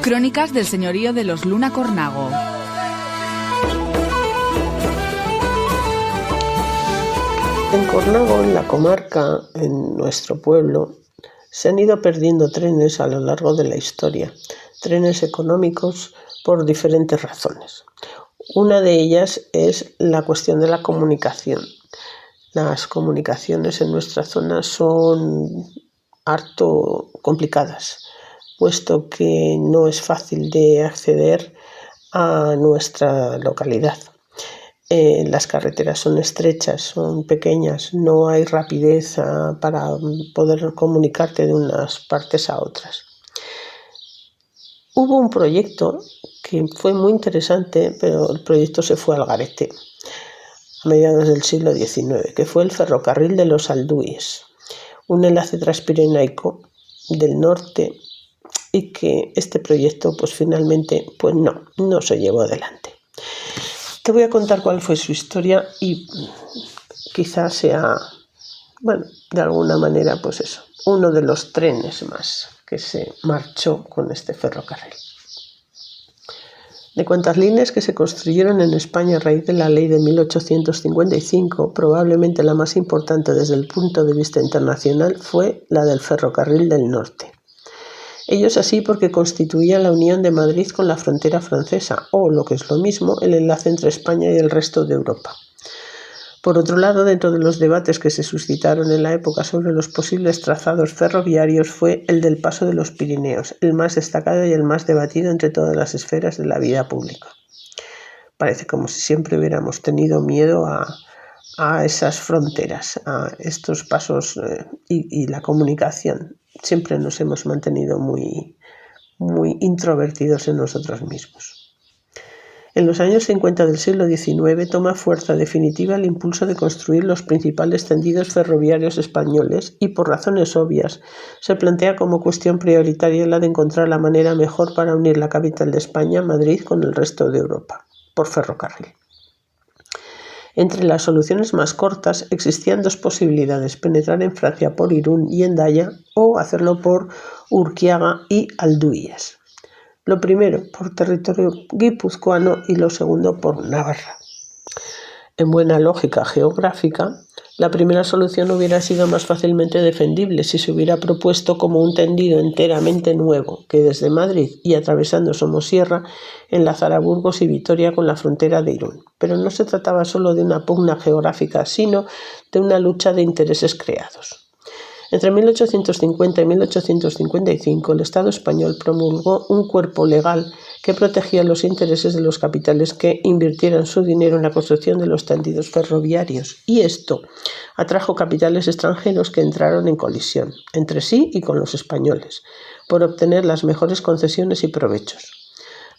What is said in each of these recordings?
Crónicas del señorío de los Luna Cornago. En Cornago, en la comarca, en nuestro pueblo, se han ido perdiendo trenes a lo largo de la historia, trenes económicos por diferentes razones. Una de ellas es la cuestión de la comunicación. Las comunicaciones en nuestra zona son harto complicadas, puesto que no es fácil de acceder a nuestra localidad. Las carreteras son estrechas, son pequeñas, no hay rapidez para poder comunicarte de unas partes a otras. Hubo un proyecto que fue muy interesante, pero el proyecto se fue al garete a mediados del siglo XIX, que fue el ferrocarril de los Alduis, un enlace transpirenaico del norte, y que este proyecto pues finalmente pues no se llevó adelante. Te voy a contar cuál fue su historia y quizás sea, de alguna manera pues eso, uno de los trenes más que se marchó con este ferrocarril. De cuantas líneas que se construyeron en España a raíz de la ley de 1855, probablemente la más importante desde el punto de vista internacional fue la del ferrocarril del norte. Ellos así porque constituían la unión de Madrid con la frontera francesa, o, lo que es lo mismo, el enlace entre España y el resto de Europa. Por otro lado, dentro de los debates que se suscitaron en la época sobre los posibles trazados ferroviarios fue el del paso de los Pirineos, el más destacado y el más debatido entre todas las esferas de la vida pública. Parece como si siempre hubiéramos tenido miedo a esas fronteras, a estos pasos y la comunicación. Siempre nos hemos mantenido muy introvertidos en nosotros mismos. En los años 50 del siglo XIX toma fuerza definitiva el impulso de construir los principales tendidos ferroviarios españoles y, por razones obvias, se plantea como cuestión prioritaria la de encontrar la manera mejor para unir la capital de España, Madrid, con el resto de Europa, por ferrocarril. Entre las soluciones más cortas existían dos posibilidades: penetrar en Francia por Irún y Hendaya o hacerlo por Urquiaga y Alduíes. Lo primero por territorio guipuzcoano y lo segundo por Navarra. En buena lógica geográfica, la primera solución hubiera sido más fácilmente defendible si se hubiera propuesto como un tendido enteramente nuevo, que desde Madrid y atravesando Somosierra enlazara Burgos y Vitoria con la frontera de Irún. Pero no se trataba solo de una pugna geográfica, sino de una lucha de intereses creados. Entre 1850 y 1855, el Estado español promulgó un cuerpo legal que protegía los intereses de los capitales que invirtieran su dinero en la construcción de los tendidos ferroviarios, y esto atrajo capitales extranjeros que entraron en colisión entre sí y con los españoles, por obtener las mejores concesiones y provechos.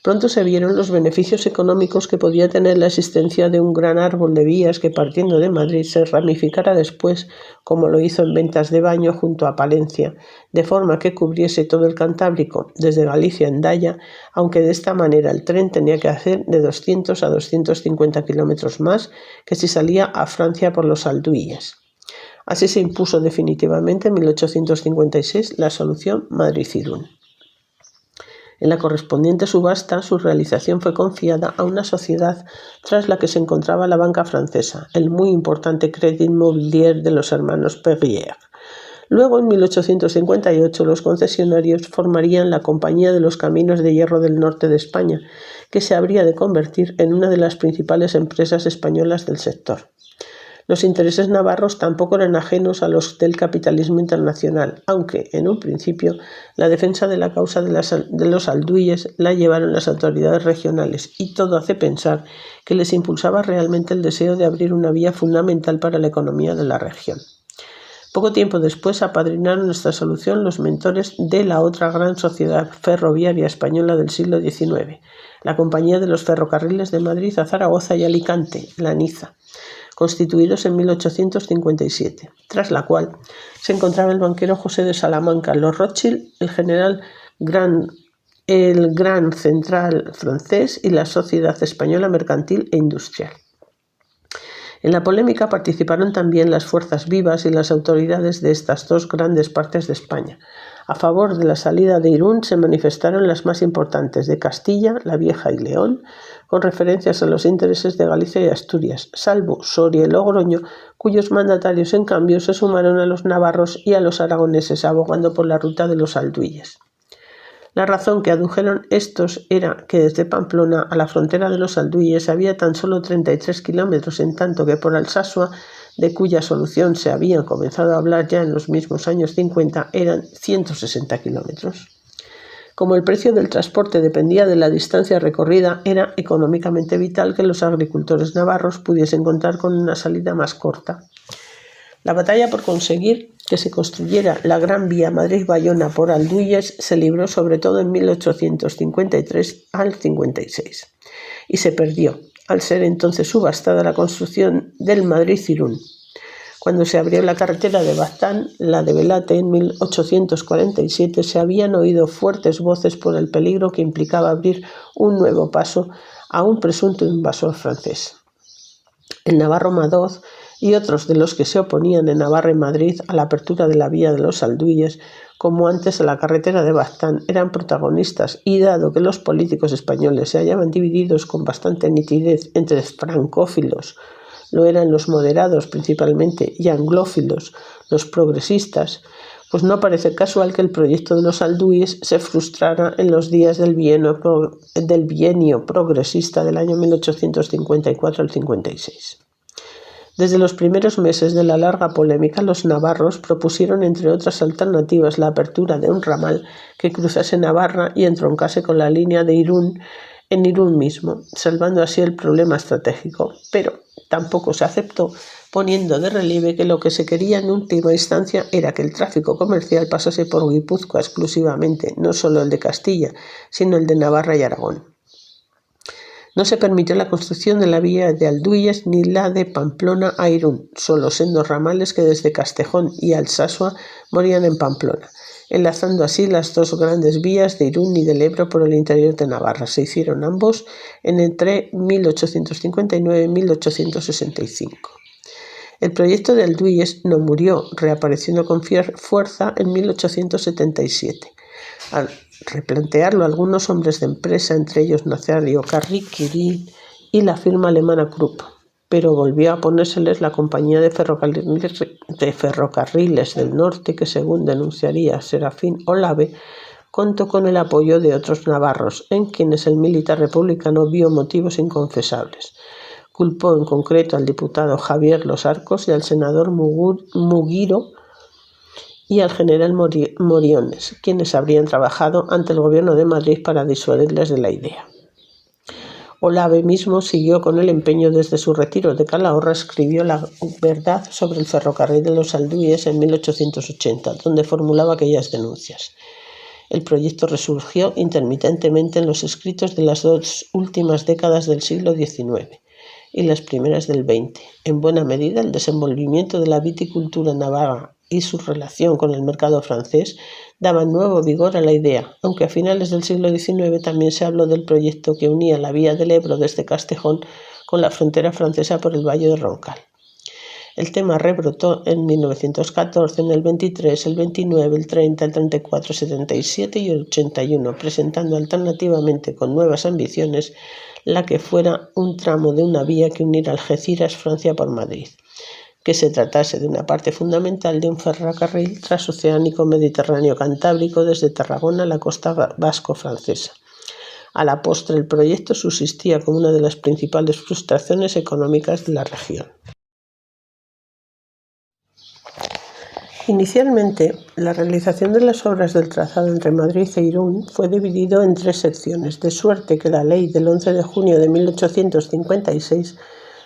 Pronto se vieron los beneficios económicos que podía tener la existencia de un gran árbol de vías que, partiendo de Madrid, se ramificara después, como lo hizo en Ventas de Baño junto a Palencia, de forma que cubriese todo el Cantábrico, desde Galicia a Hendaya, aunque de esta manera el tren tenía que hacer de 200 a 250 kilómetros más que si salía a Francia por los Alduíes. Así se impuso definitivamente en 1856 la solución Madrid-Irún. En la correspondiente subasta, su realización fue confiada a una sociedad tras la que se encontraba la banca francesa, el muy importante Crédit Mobilier de los hermanos Perrier. Luego, en 1858, los concesionarios formarían la Compañía de los Caminos de Hierro del Norte de España, que se habría de convertir en una de las principales empresas españolas del sector. Los intereses navarros tampoco eran ajenos a los del capitalismo internacional, aunque, en un principio, la defensa de la causa de los alduíes la llevaron las autoridades regionales, y todo hace pensar que les impulsaba realmente el deseo de abrir una vía fundamental para la economía de la región. Poco tiempo después apadrinaron esta solución los mentores de la otra gran sociedad ferroviaria española del siglo XIX, la Compañía de los Ferrocarriles de Madrid a Zaragoza y Alicante, la NIZA, constituidos en 1857, tras la cual se encontraba el banquero José de Salamanca, los Rothschild, el general Grand el Gran Central francés y la Sociedad Española Mercantil e Industrial. En la polémica participaron también las fuerzas vivas y las autoridades de estas dos grandes partes de España. A favor de la salida de Irún se manifestaron las más importantes de Castilla, La Vieja y León, con referencias a los intereses de Galicia y Asturias, salvo Soria y Logroño, cuyos mandatarios en cambio se sumaron a los navarros y a los aragoneses abogando por la ruta de los Alduies. La razón que adujeron estos era que desde Pamplona a la frontera de los Alduies había tan solo 33 kilómetros, en tanto que por Alsasua, de cuya solución se habían comenzado a hablar ya en los mismos años 50, eran 160 kilómetros. Como el precio del transporte dependía de la distancia recorrida, era económicamente vital que los agricultores navarros pudiesen contar con una salida más corta. La batalla por conseguir que se construyera la Gran Vía Madrid-Bayona por Alduies se libró sobre todo en 1853 al 56 y se perdió, al ser entonces subastada la construcción del Madrid-Irún. Cuando se abrió la carretera de Baztán, la de Velate, en 1847, se habían oído fuertes voces por el peligro que implicaba abrir un nuevo paso a un presunto invasor francés. El navarro Madoz y otros de los que se oponían en Navarra y Madrid a la apertura de la vía de los Alduies, como antes a la carretera de Baztán, eran protagonistas, y dado que los políticos españoles se hallaban divididos con bastante nitidez entre francófilos, lo eran los moderados principalmente, y anglófilos, los progresistas, pues no parece casual que el proyecto de los Alduies se frustrara en los días del bienio progresista del año 1854 al 56. Desde los primeros meses de la larga polémica, los navarros propusieron, entre otras alternativas, la apertura de un ramal que cruzase Navarra y entroncase con la línea de Irún en Irún mismo, salvando así el problema estratégico. Pero tampoco se aceptó, poniendo de relieve que lo que se quería en última instancia era que el tráfico comercial pasase por Guipúzcoa exclusivamente, no solo el de Castilla, sino el de Navarra y Aragón. No se permitió la construcción de la vía de Alduies ni la de Pamplona a Irún, solo sendos ramales que desde Castejón y Alsasua morían en Pamplona, enlazando así las dos grandes vías de Irún y del Ebro por el interior de Navarra. Se hicieron ambos entre 1859 y 1865. El proyecto de Alduies no murió, reapareciendo con fuerza en 1877. Al replantearlo algunos hombres de empresa, entre ellos Nazario Carri-Quirin y la firma alemana Krupp, pero volvió a ponérseles la Compañía de Ferrocarriles del Norte, que según denunciaría Serafín Olave, contó con el apoyo de otros navarros, en quienes el militar republicano vio motivos inconfesables. Culpó en concreto al diputado Javier Los Arcos y al senador Mugiro y al general Moriones, quienes habrían trabajado ante el gobierno de Madrid para disuadirles de la idea. Olave mismo siguió con el empeño. Desde su retiro de Calahorra escribió La verdad sobre el ferrocarril de los Alduies en 1880, donde formulaba aquellas denuncias. El proyecto resurgió intermitentemente en los escritos de las dos últimas décadas del siglo XIX y las primeras del XX. En buena medida, el desenvolvimiento de la viticultura navarra y su relación con el mercado francés daban nuevo vigor a la idea, aunque a finales del siglo XIX también se habló del proyecto que unía la vía del Ebro desde Castejón con la frontera francesa por el Valle de Roncal. El tema rebrotó en 1914, en el 23, el 29, el 30, el 34, el 77 y el 81, presentando alternativamente con nuevas ambiciones la que fuera un tramo de una vía que uniera Algeciras, Francia por Madrid, que se tratase de una parte fundamental de un ferrocarril transoceánico mediterráneo cantábrico desde Tarragona a la costa vasco-francesa. A la postre, el proyecto subsistía como una de las principales frustraciones económicas de la región. Inicialmente, la realización de las obras del trazado entre Madrid e Irún fue dividido en 3 secciones, de suerte que la ley del 11 de junio de 1856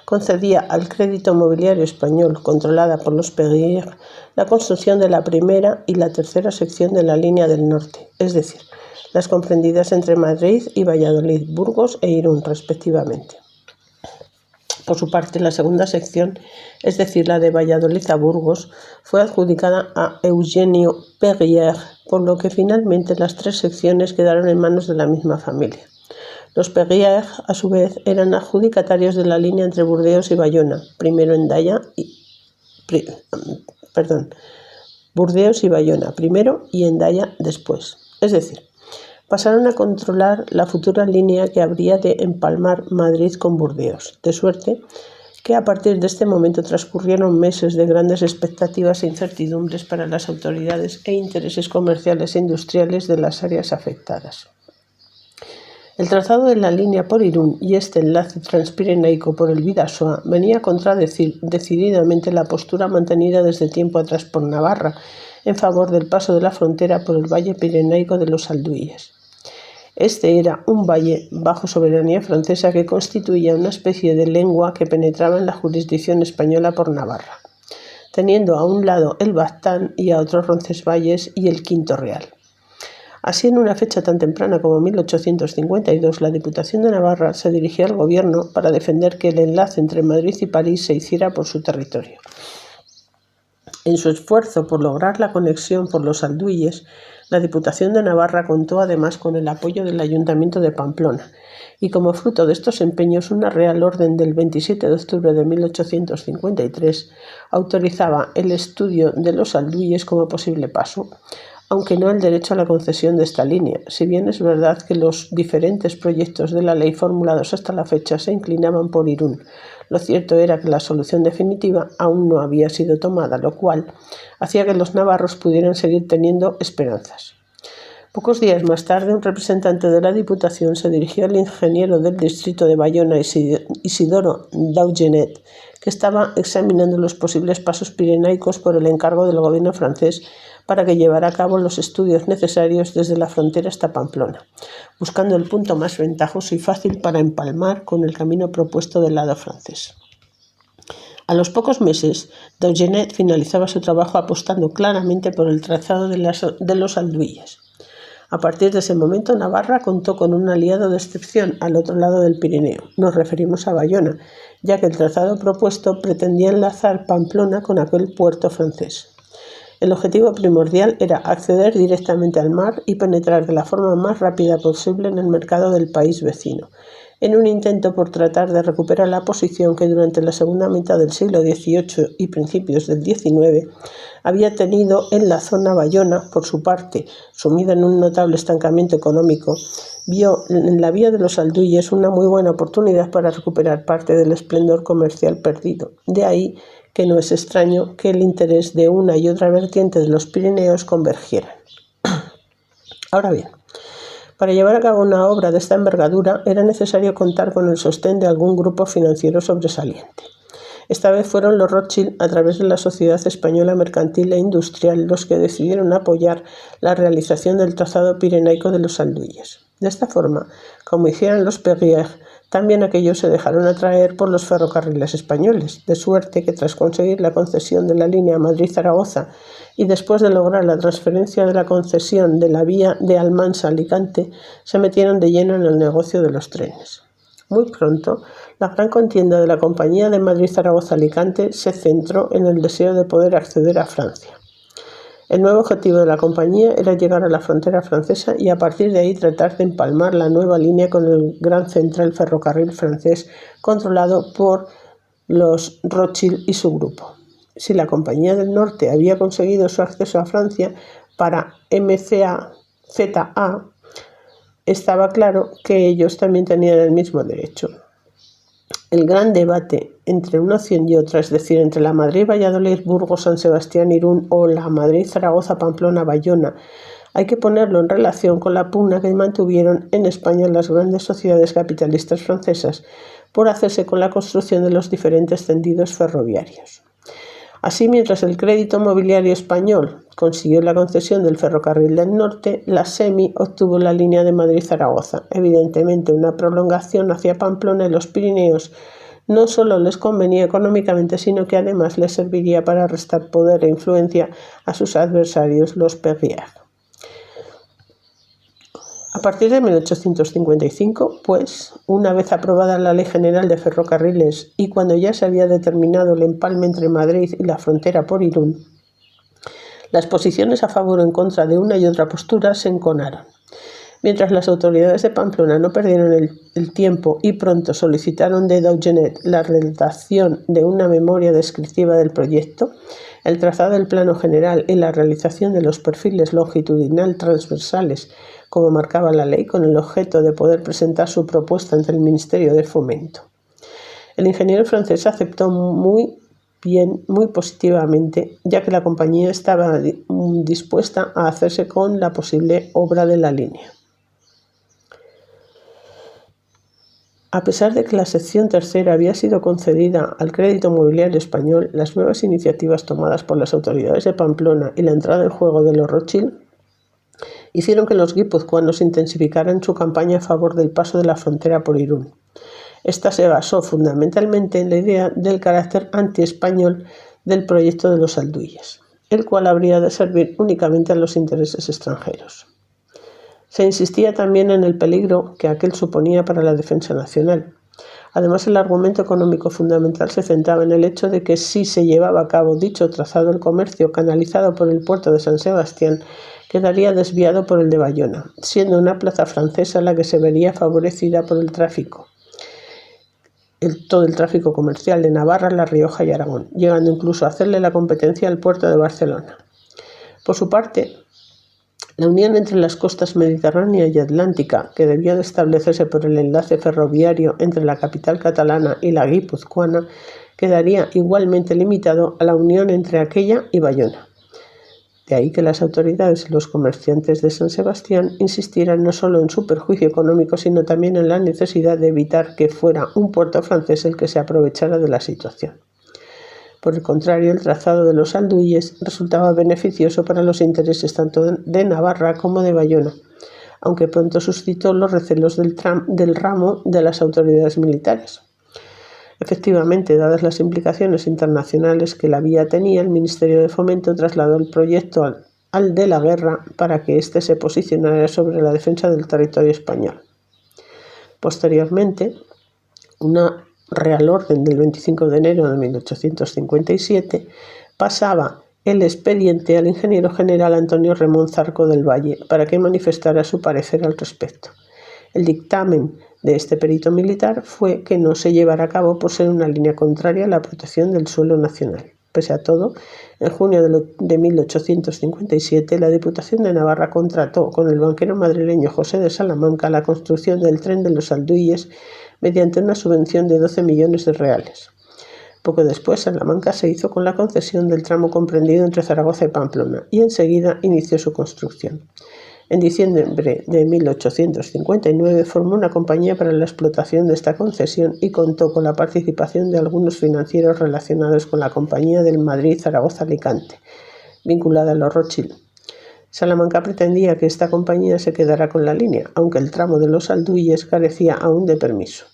concedía al Crédito Mobiliario Español, controlada por los Péguier, la construcción de la primera y la tercera sección de la línea del norte, es decir, las comprendidas entre Madrid y Valladolid, Burgos e Irún, respectivamente. Por su parte, la segunda sección, es decir, la de Valladolid a Burgos, fue adjudicada a Eugenio Perrier, por lo que finalmente las tres secciones quedaron en manos de la misma familia. Los Perrier, a su vez, eran adjudicatarios de la línea entre Burdeos y Bayona, Burdeos y Bayona primero y Hendaya después. Es decir, pasaron a controlar la futura línea que habría de empalmar Madrid con Burdeos, de suerte que a partir de este momento transcurrieron meses de grandes expectativas e incertidumbres para las autoridades e intereses comerciales e industriales de las áreas afectadas. El trazado de la línea por Irún y este enlace transpirenaico por el Bidasoa venía a contradecir decididamente la postura mantenida desde tiempo atrás por Navarra en favor del paso de la frontera por el valle pirenaico de los Alduíes. Este era un valle bajo soberanía francesa que constituía una especie de lengua que penetraba en la jurisdicción española por Navarra, teniendo a un lado el Baztán y a otros Roncesvalles y el Quinto Real. Así, en una fecha tan temprana como 1852, la Diputación de Navarra se dirigió al gobierno para defender que el enlace entre Madrid y París se hiciera por su territorio. En su esfuerzo por lograr la conexión por los Alduíes, la Diputación de Navarra contó además con el apoyo del Ayuntamiento de Pamplona, y como fruto de estos empeños, una Real Orden del 27 de octubre de 1853 autorizaba el estudio de los Alduíes como posible paso, aunque no el derecho a la concesión de esta línea, si bien es verdad que los diferentes proyectos de la ley formulados hasta la fecha se inclinaban por Irún. Lo cierto era que la solución definitiva aún no había sido tomada, lo cual hacía que los navarros pudieran seguir teniendo esperanzas. Pocos días más tarde, un representante de la Diputación se dirigió al ingeniero del distrito de Bayona, Isidoro Daugenet, que estaba examinando los posibles pasos pirenaicos por el encargo del gobierno francés para que llevara a cabo los estudios necesarios desde la frontera hasta Pamplona, buscando el punto más ventajoso y fácil para empalmar con el camino propuesto del lado francés. A los pocos meses, Daugenet finalizaba su trabajo apostando claramente por el trazado de los Alduíes. A partir de ese momento, Navarra contó con un aliado de excepción al otro lado del Pirineo. Nos referimos a Bayona, ya que el trazado propuesto pretendía enlazar Pamplona con aquel puerto francés. El objetivo primordial era acceder directamente al mar y penetrar de la forma más rápida posible en el mercado del país vecino, en un intento por tratar de recuperar la posición que durante la segunda mitad del siglo XVIII y principios del XIX había tenido en la zona Bayona. Por su parte, sumida en un notable estancamiento económico, vio en la vía de los Alduíes una muy buena oportunidad para recuperar parte del esplendor comercial perdido. De ahí que no es extraño que el interés de una y otra vertiente de los Pirineos convergieran. Ahora bien, para llevar a cabo una obra de esta envergadura era necesario contar con el sostén de algún grupo financiero sobresaliente. Esta vez fueron los Rothschild, a través de la Sociedad Española Mercantil e Industrial, los que decidieron apoyar la realización del trazado pirenaico de los Alduíes. De esta forma, como hicieron los Perrier, también aquellos se dejaron atraer por los ferrocarriles españoles, de suerte que tras conseguir la concesión de la línea Madrid-Zaragoza y después de lograr la transferencia de la concesión de la vía de Almansa a Alicante, se metieron de lleno en el negocio de los trenes. Muy pronto, la gran contienda de la Compañía de Madrid-Zaragoza-Alicante se centró en el deseo de poder acceder a Francia. El nuevo objetivo de la compañía era llegar a la frontera francesa y a partir de ahí tratar de empalmar la nueva línea con el Gran Central Ferrocarril francés controlado por los Rothschild y su grupo. Si la Compañía del Norte había conseguido su acceso a Francia para MCA, estaba claro que ellos también tenían el mismo derecho. El gran debate entre una opción y otra, es decir, entre la Madrid-Valladolid, Burgos, San Sebastián, Irún o la Madrid-Zaragoza, Pamplona, Bayona, hay que ponerlo en relación con la pugna que mantuvieron en España las grandes sociedades capitalistas francesas por hacerse con la construcción de los diferentes tendidos ferroviarios. Así, mientras el Crédito Mobiliario Español consiguió la concesión del Ferrocarril del Norte, la SEMI obtuvo la línea de Madrid-Zaragoza. Evidentemente, una prolongación hacia Pamplona y los Pirineos no solo les convenía económicamente, sino que además les serviría para restar poder e influencia a sus adversarios, los Perrier. A partir de 1855, pues, una vez aprobada la Ley General de Ferrocarriles y cuando ya se había determinado el empalme entre Madrid y la frontera por Irún, las posiciones a favor o en contra de una y otra postura se enconaron. Mientras las autoridades de Pamplona no perdieron el tiempo y pronto solicitaron de Daugenet la redacción de una memoria descriptiva del proyecto, el trazado del plano general y la realización de los perfiles longitudinal transversales como marcaba la ley, con el objeto de poder presentar su propuesta ante el Ministerio de Fomento. El ingeniero francés aceptó muy positivamente, ya que la compañía estaba dispuesta a hacerse con la posible obra de la línea. A pesar de que la sección tercera había sido concedida al crédito mobiliario español, las nuevas iniciativas tomadas por las autoridades de Pamplona y la entrada en juego de los Rothschild hicieron que los guipuzcoanos intensificaran su campaña a favor del paso de la frontera por Irún. Esta se basó fundamentalmente en la idea del carácter anti-español del proyecto de los Alduyes, el cual habría de servir únicamente a los intereses extranjeros. Se insistía también en el peligro que aquel suponía para la defensa nacional. Además, el argumento económico fundamental se centraba en el hecho de que si se llevaba a cabo dicho trazado, el comercio canalizado por el puerto de San Sebastián quedaría desviado por el de Bayona, siendo una plaza francesa la que se vería favorecida por el tráfico. Todo el tráfico comercial de Navarra, La Rioja y Aragón, llegando incluso a hacerle la competencia al puerto de Barcelona. Por su parte, la unión entre las costas mediterránea y atlántica, que debía de establecerse por el enlace ferroviario entre la capital catalana y la guipuzcoana, quedaría igualmente limitado a la unión entre aquella y Bayona. De ahí que las autoridades y los comerciantes de San Sebastián insistieran no solo en su perjuicio económico, sino también en la necesidad de evitar que fuera un puerto francés el que se aprovechara de la situación. Por el contrario, el trazado de los Alduyes resultaba beneficioso para los intereses tanto de Navarra como de Bayona, aunque pronto suscitó los recelos del ramo de las autoridades militares. Efectivamente, dadas las implicaciones internacionales que la vía tenía, el Ministerio de Fomento trasladó el proyecto al de la guerra para que éste se posicionara sobre la defensa del territorio español. Posteriormente, una Real Orden del 25 de enero de 1857 pasaba el expediente al ingeniero general Antonio Remón Zarco del Valle para que manifestara su parecer al respecto. El dictamen de este perito militar fue que no se llevara a cabo por ser una línea contraria a la protección del suelo nacional. Pese a todo, en junio de 1857, la Diputación de Navarra contrató con el banquero madrileño José de Salamanca la construcción del tren de los Alduyes mediante una subvención de 12 millones de reales. Poco después, Salamanca se hizo con la concesión del tramo comprendido entre Zaragoza y Pamplona y enseguida inició su construcción. En diciembre de 1859 formó una compañía para la explotación de esta concesión y contó con la participación de algunos financieros relacionados con la Compañía del Madrid-Zaragoza-Alicante, vinculada a los Rothschild. Salamanca pretendía que esta compañía se quedara con la línea, aunque el tramo de los Alduyes carecía aún de permiso.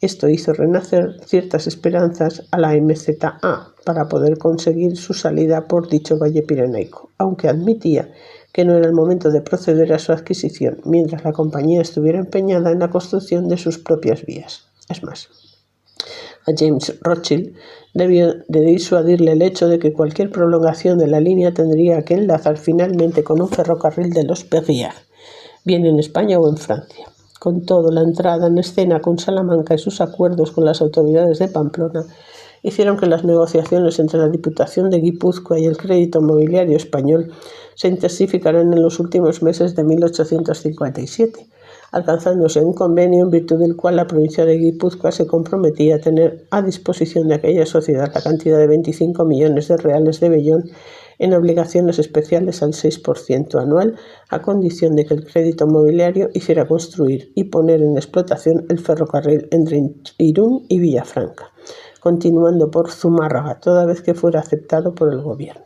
Esto hizo renacer ciertas esperanzas a la MZA para poder conseguir su salida por dicho valle pirenaico, aunque admitía que no era el momento de proceder a su adquisición, mientras la compañía estuviera empeñada en la construcción de sus propias vías. Es más, a James Rothschild debió de disuadirle el hecho de que cualquier prolongación de la línea tendría que enlazar finalmente con un ferrocarril de los Perrières, bien en España o en Francia. Con todo, la entrada en escena con Salamanca y sus acuerdos con las autoridades de Pamplona hicieron que las negociaciones entre la Diputación de Guipúzcoa y el crédito mobiliario español se intensificaran en los últimos meses de 1857, alcanzándose un convenio en virtud del cual la provincia de Guipúzcoa se comprometía a tener a disposición de aquella sociedad la cantidad de 25 millones de reales de vellón en obligaciones especiales al 6% anual, a condición de que el crédito mobiliario hiciera construir y poner en explotación el ferrocarril entre Irún y Villafranca, continuando por Zumárraga, toda vez que fuera aceptado por el gobierno.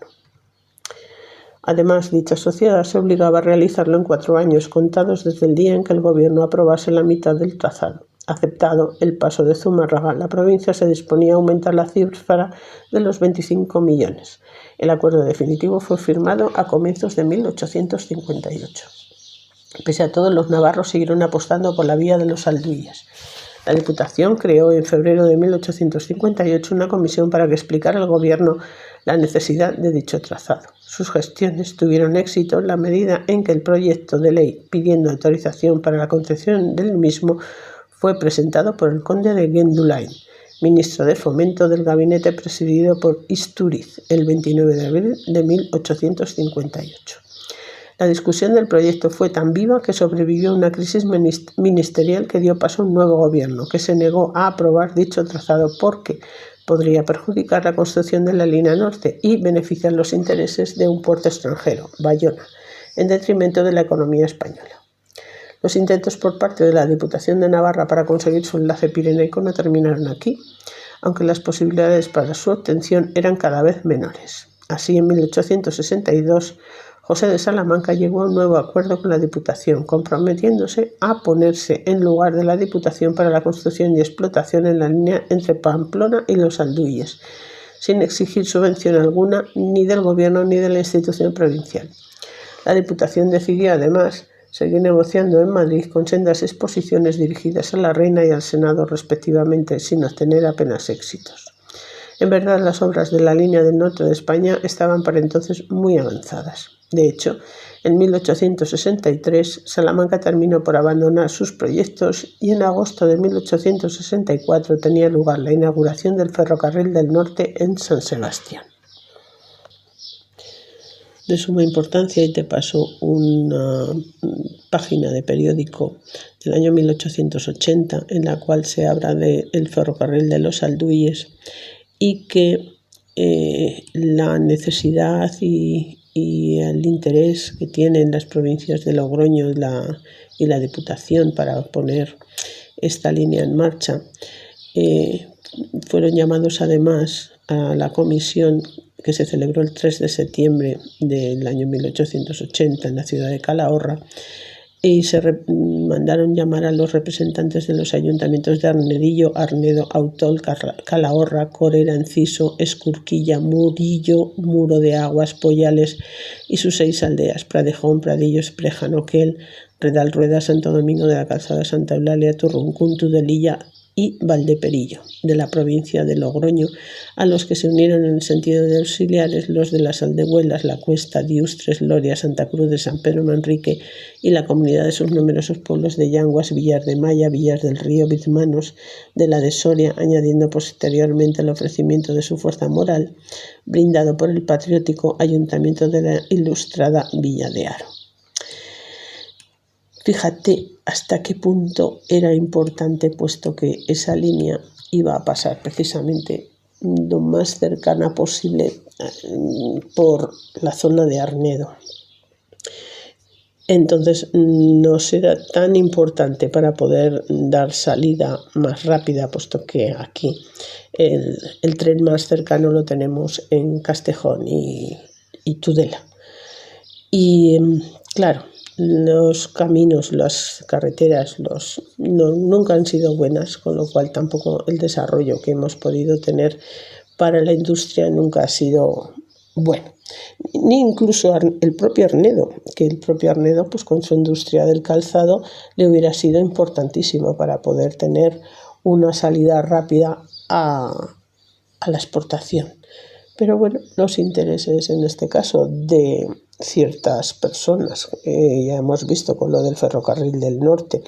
Además, dicha sociedad se obligaba a realizarlo en 4 años, contados desde el día en que el gobierno aprobase la mitad del trazado. Aceptado el paso de Zumárraga, la provincia se disponía a aumentar la cifra de los 25 millones. El acuerdo definitivo fue firmado a comienzos de 1858. Pese a todo, los navarros siguieron apostando por la vía de los Alduies. La Diputación creó en febrero de 1858 una comisión para que explicara al gobierno la necesidad de dicho trazado. Sus gestiones tuvieron éxito en la medida en que el proyecto de ley pidiendo autorización para la concesión del mismo fue presentado por el conde de Gendulain, ministro de Fomento del gabinete presidido por Istúriz, el 29 de abril de 1858. La discusión del proyecto fue tan viva que sobrevivió una crisis ministerial que dio paso a un nuevo gobierno, que se negó a aprobar dicho trazado porque podría perjudicar la construcción de la línea norte y beneficiar los intereses de un puerto extranjero, Bayona, en detrimento de la economía española. Los intentos por parte de la Diputación de Navarra para conseguir su enlace pirenaico no terminaron aquí, aunque las posibilidades para su obtención eran cada vez menores. Así, en 1862, José de Salamanca llegó a un nuevo acuerdo con la Diputación, comprometiéndose a ponerse en lugar de la Diputación para la construcción y explotación en la línea entre Pamplona y los Alduies, sin exigir subvención alguna ni del gobierno ni de la institución provincial. La Diputación decidió, además, seguir negociando en Madrid con sendas exposiciones dirigidas a la reina y al Senado respectivamente, sin obtener apenas éxitos. En verdad, las obras de la línea del norte de España estaban para entonces muy avanzadas. De hecho, en 1863 Salamanca terminó por abandonar sus proyectos y en agosto de 1864 tenía lugar la inauguración del ferrocarril del norte en San Sebastián. De suma importancia, y te paso una página de periódico del año 1880 en la cual se habla del ferrocarril de los Alduies y que la necesidad y el interés que tienen las provincias de Logroño y la Diputación para poner esta línea en marcha, fueron llamados además a la comisión que se celebró el 3 de septiembre del año 1880 en la ciudad de Calahorra, y se mandaron llamar a los representantes de los ayuntamientos de Arnedillo, Arnedo, Autol, Calahorra, Corera, Enciso, Escurquilla, Murillo, Muro de Aguas, Poyales y sus 6 aldeas: Pradejón, Pradillo, Espreja, Noquel, Redal Rueda, Santo Domingo de la Calzada, Santa Eulalia, Turruncún, Tudelilla y Valdeperillo, de la provincia de Logroño, a los que se unieron en el sentido de auxiliares los de las Aldehuelas, La Cuesta, Diustres, Loria, Santa Cruz de San Pedro Manrique y la comunidad de sus numerosos pueblos de Yanguas, Villar de Maya, Villar del Río, Bizmanos, de la de Soria, añadiendo posteriormente el ofrecimiento de su fuerza moral, brindado por el patriótico Ayuntamiento de la ilustrada Villa de Haro. Fíjate hasta qué punto era importante, puesto que esa línea iba a pasar precisamente lo más cercana posible por la zona de Arnedo. Entonces nos era tan importante para poder dar salida más rápida, puesto que aquí el tren más cercano lo tenemos en Castejón y Tudela. Y claro, los caminos, las carreteras nunca han sido buenas, con lo cual tampoco el desarrollo que hemos podido tener para la industria nunca ha sido bueno. Ni incluso el propio Arnedo, que el propio Arnedo, pues con su industria del calzado, le hubiera sido importantísimo para poder tener una salida rápida a la exportación. Pero bueno, los intereses en este caso de ciertas personas, ya hemos visto con lo del ferrocarril del norte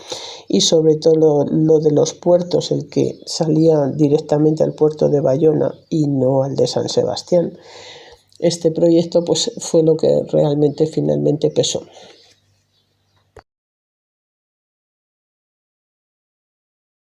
y sobre todo lo de los puertos, el que salía directamente al puerto de Bayona y no al de San Sebastián, este proyecto pues fue lo que realmente finalmente pesó.